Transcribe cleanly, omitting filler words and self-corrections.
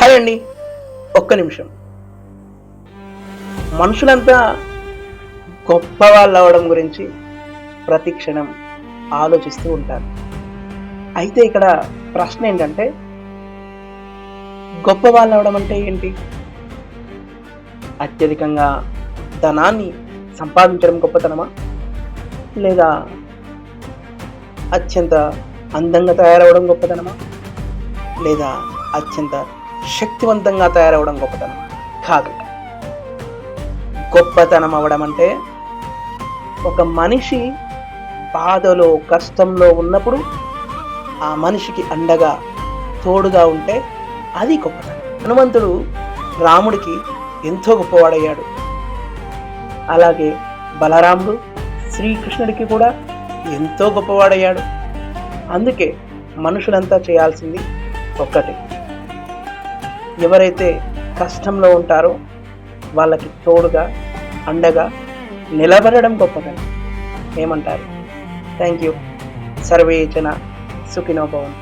Hi అండి. ఒక్క నిమిషం. మనుషులంతా గొప్ప వాళ్ళు అవ్వడం గురించి ప్రతి క్షణం ఆలోచిస్తూ ఉంటారు. అయితే ఇక్కడ ప్రశ్న ఏంటంటే, గొప్ప వాళ్ళు అవ్వడం అంటే ఏంటి? అత్యధికంగా ధనాన్ని సంపాదించడం గొప్పతనమా? లేదా అత్యంత అందంగా తయారవడం గొప్పతనమా? లేదా అత్యంత శక్తివంతంగా తయారవడం గొప్పతనమా? కాదు. గొప్పతనం అవ్వడం అంటే ఒక మనిషి బాధలో కష్టంలో ఉన్నప్పుడు ఆ మనిషికి అండగా తోడుగా ఉంటే అది గొప్పతనం. హనుమంతుడు రాముడికి ఎంతో గొప్పవాడయ్యాడు. అలాగే బలరాముడు శ్రీకృష్ణుడికి కూడా ఎంతో గొప్పవాడయ్యాడు. అందుకే మనుషులంతా చేయాల్సింది ఒక్కటే, ఎవరైతే కష్టంలో ఉంటారో వాళ్ళకి తోడుగా అండగా నిలబడడం గొప్పతనం. ఏమంటారు? Thank you. సర్వే జన సుఖినో భవంతు.